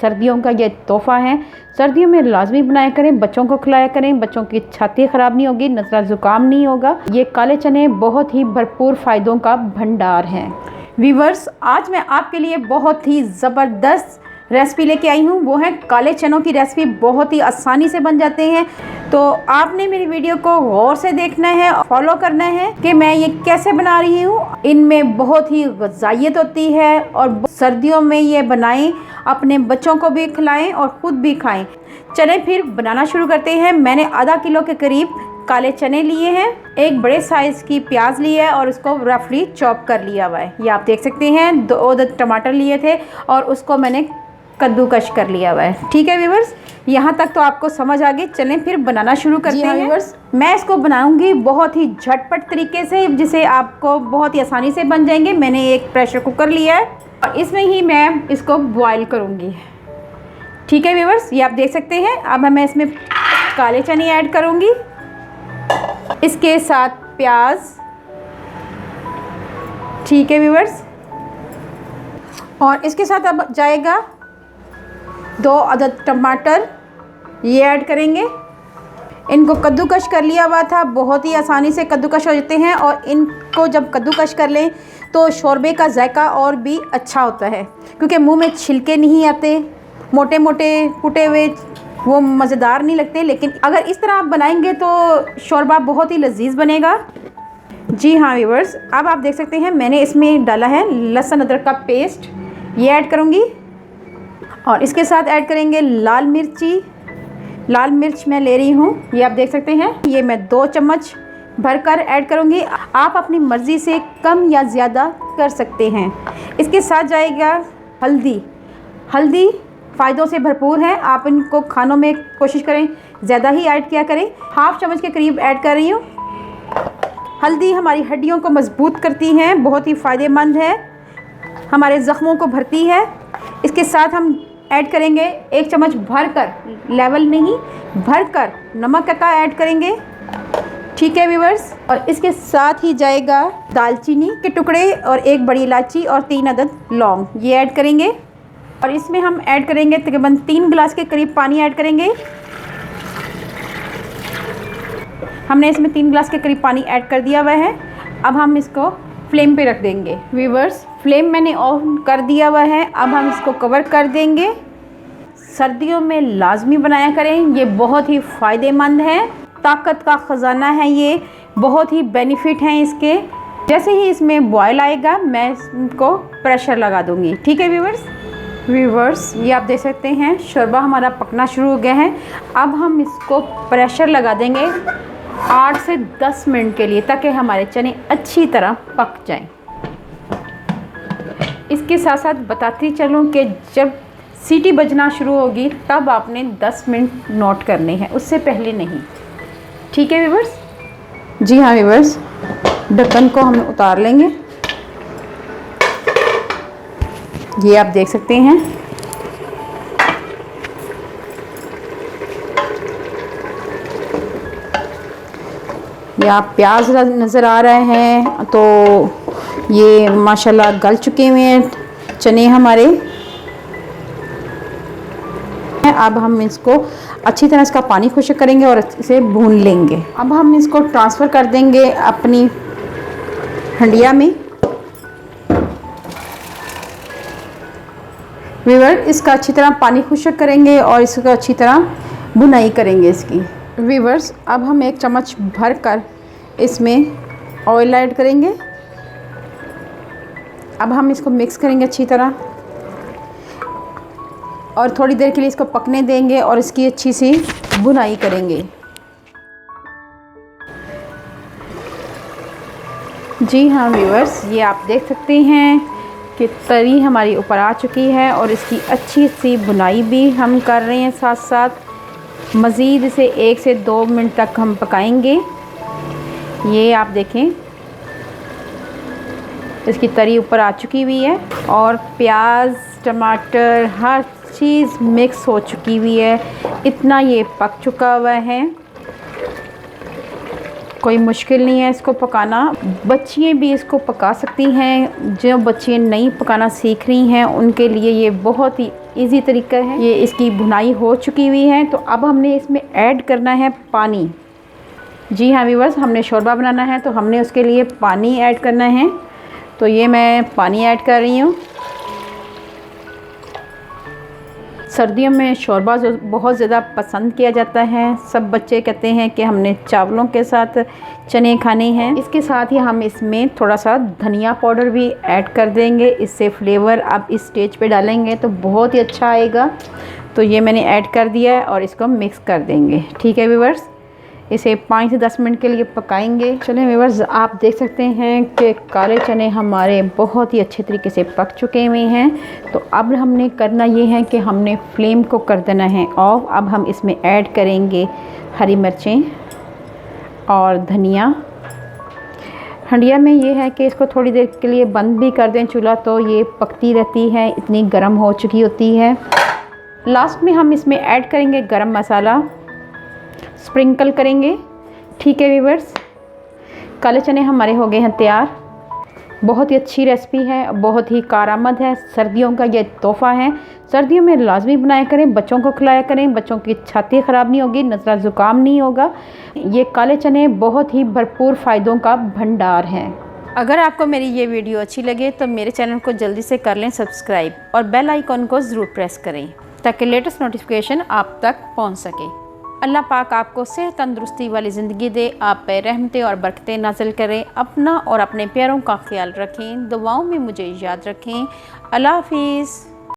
सर्दियों का ये तोहफ़ा है। सर्दियों में लाजमी बनाया करें, बच्चों को खिलाया करें, बच्चों की छाती ख़राब नहीं होगी, नज़ला ज़ुकाम नहीं होगा। ये काले चने बहुत ही भरपूर फ़ायदों का भंडार हैं। व्यूअर्स, आज मैं आपके लिए बहुत ही ज़बरदस्त रेसिपी लेके आई हूँ। वो है काले चनों की रेसिपी, बहुत ही आसानी से बन जाते हैं। तो आपने मेरी वीडियो को गौर से देखना है, फॉलो करना है कि मैं ये कैसे बना रही हूँ। इनमें बहुत ही ग़िज़ाइयत होती है और सर्दियों में ये बनाएं, अपने बच्चों को भी खिलाएं और ख़ुद भी खाएं। चलें फिर बनाना शुरू करते हैं। मैंने आधा किलो के करीब काले चने लिए हैं, एक बड़े साइज़ की प्याज ली है और उसको रफली चॉप कर लिया हुआ है। ये आप देख सकते हैं। 2 टमाटर लिए थे और उसको मैंने कद्दूकश कर लिया हुआ है। ठीक है व्यूअर्स, यहाँ तक तो आपको समझ आ गई। चलें फिर बनाना शुरू करते हैं व्यूअर्स। मैं इसको बनाऊंगी बहुत ही झटपट तरीके से, जिसे आपको बहुत ही आसानी से बन जाएंगे। मैंने एक प्रेशर कुकर लिया है और इसमें ही मैं इसको बॉयल करूँगी। ठीक है व्यूअर्स, ये आप देख सकते हैं। अब मैं इसमें काले चने ऐड करूँगी, इसके साथ प्याज। ठीक है व्यूअर्स, और इसके साथ अब जाएगा 2 अदद टमाटर, ये ऐड करेंगे। इनको कद्दूकश कर लिया हुआ था, बहुत ही आसानी से कद्दूकश हो जाते हैं। और इनको जब कद्दूकश कर लें तो शोरबे का जायका और भी अच्छा होता है, क्योंकि मुंह में छिलके नहीं आते, मोटे मोटे कुटे हुए वो मज़ेदार नहीं लगते। लेकिन अगर इस तरह आप बनाएंगे तो शोरबा बहुत ही लजीज बनेगा। जी हाँ व्यूअर्स, अब आप देख सकते हैं मैंने इसमें डाला है लहसुन अदरक का पेस्ट, ये ऐड करूँगी। और इसके साथ ऐड करेंगे लाल मिर्ची। लाल मिर्च मैं ले रही हूँ, ये आप देख सकते हैं। ये मैं 2 चम्मच भरकर ऐड करूँगी। आप अपनी मर्ज़ी से कम या ज़्यादा कर सकते हैं। इसके साथ जाएगा हल्दी। हल्दी फ़ायदों से भरपूर है, आप इनको खानों में कोशिश करें ज़्यादा ही ऐड किया करें। 1/2 चम्मच के करीब ऐड कर रही हूँ। हल्दी हमारी हड्डियों को मजबूत करती है, बहुत ही फ़ायदेमंद है, हमारे ज़ख्मों को भरती है। इसके साथ हम ऐड करेंगे 1 चम्मच भरकर, लेवल नहीं, भरकर नमक का ऐड करेंगे। ठीक है व्यूअर्स, और इसके साथ ही जाएगा दालचीनी के टुकड़े और 1 बड़ी इलायची और 3 अदद लौंग, ये ऐड करेंगे। और इसमें हम ऐड करेंगे तकरीबन 3 गिलास के करीब पानी ऐड करेंगे। हमने इसमें 3 गिलास के करीब पानी ऐड कर दिया हुआ है। अब हम इसको फ्लेम पे रख देंगे। व्यूअर्स, फ्लेम मैंने ऑन कर दिया हुआ है। अब हम इसको कवर कर देंगे। सर्दियों में लाजमी बनाया करें, ये बहुत ही फ़ायदेमंद है, ताकत का ख़जाना है, ये बहुत ही बेनिफिट हैं इसके। जैसे ही इसमें बॉयल आएगा मैं इसको प्रेशर लगा दूँगी। ठीक है व्यूअर्स, ये आप देख सकते हैं शोरबा हमारा पकना शुरू हो गया है। अब हम इसको प्रेशर लगा देंगे 8 से 10 मिनट के लिए, ताकि हमारे चने अच्छी तरह पक जाएं। इसके साथ साथ बताती चलूँ कि जब सीटी बजना शुरू होगी तब आपने 10 मिनट नोट करने हैं, उससे पहले नहीं। ठीक है व्यूअर्स। जी हाँ व्यूअर्स, ढक्कन को हम उतार लेंगे। ये आप देख सकते हैं। ये आप प्याज नज़र आ रहे हैं, तो ये माशाल्लाह गल चुके हुए हैं चने हमारे। अब हम इसको अच्छी तरह इसका पानी खुश्क करेंगे और इसे भून लेंगे। अब हम इसको ट्रांसफ़र कर देंगे अपनी हंडिया में। व्यूअर, इसका अच्छी तरह पानी खुश्क करेंगे और इसको अच्छी तरह भुनाई करेंगे इसकी। व्यूअर्स, अब हम 1 चम्मच भर कर इसमें ऑयल ऐड करेंगे। अब हम इसको मिक्स करेंगे अच्छी तरह और थोड़ी देर के लिए इसको पकने देंगे और इसकी अच्छी सी भुनाई करेंगे। जी हाँ व्यूअर्स, ये आप देख सकते हैं कि तरी हमारी ऊपर आ चुकी है और इसकी अच्छी सी भुनाई भी हम कर रहे हैं। साथ साथ मज़ीद इसे 1 से 2 मिनट तक हम पकाएंगे। ये आप देखें इसकी तरी ऊपर आ चुकी हुई है और प्याज, टमाटर, हर चीज़ मिक्स हो चुकी हुई है। इतना ये पक चुका हुआ है। कोई मुश्किल नहीं है इसको पकाना, बच्चियाँ भी इसको पका सकती हैं। जो बच्चियाँ नहीं पकाना सीख रही हैं उनके लिए ये बहुत ही इजी तरीका है। ये इसकी भुनाई हो चुकी हुई है, तो अब हमने इसमें ऐड करना है पानी। जी हाँ व्यूअर्स, हमने शोरबा बनाना है तो हमने उसके लिए पानी ऐड करना है। तो ये मैं पानी ऐड कर रही हूँ। सर्दियों में शोरबा बहुत ज़्यादा पसंद किया जाता है। सब बच्चे कहते हैं कि हमने चावलों के साथ चने खाने हैं। इसके साथ ही हम इसमें थोड़ा सा धनिया पाउडर भी ऐड कर देंगे। इससे फ्लेवर आप इस स्टेज पे डालेंगे तो बहुत ही अच्छा आएगा। तो ये मैंने ऐड कर दिया है और इसको मिक्स कर देंगे। ठीक है व्यूअर्स, इसे 5 से 10 मिनट के लिए पकाएंगे। चलें व्यूअर्स, आप देख सकते हैं कि काले चने हमारे बहुत ही अच्छे तरीके से पक चुके हुए हैं। तो अब हमने करना ये है कि हमने फ्लेम को कर देना है ऑफ। अब हम इसमें ऐड करेंगे हरी मिर्चें और धनिया। हंडिया में ये है कि इसको थोड़ी देर के लिए बंद भी कर दें चूल्हा, तो ये पकती रहती है, इतनी गर्म हो चुकी होती है। लास्ट में हम इसमें ऐड करेंगे गरम मसाला, स्प्रिंकल करेंगे। ठीक है व्यूअर्स, काले चने हमारे हो गए हैं तैयार। बहुत ही अच्छी रेसिपी है, बहुत ही कारआमद है। सर्दियों का ये तोहफ़ा है। सर्दियों में लाजमी बनाया करें, बच्चों को खिलाया करें। बच्चों की छाती ख़राब नहीं होगी, नज़ला ज़ुकाम नहीं होगा। ये काले चने बहुत ही भरपूर फ़ायदों का भंडार है। अगर आपको मेरी ये वीडियो अच्छी लगे तो मेरे चैनल को जल्दी से कर लें सब्सक्राइब और बेल आइकॉन को ज़रूर प्रेस करें ताकि लेटेस्ट नोटिफिकेशन आप तक पहुँच सके। अल्लाह पाक आपको सेहत तंदुरुस्ती वाली ज़िंदगी दे, आप पे रहमतें और बरकतें नाज़िल करें। अपना और अपने प्यारों का ख्याल रखें, दुआओं में मुझे याद रखें। अल्लाह हाफ़िज़।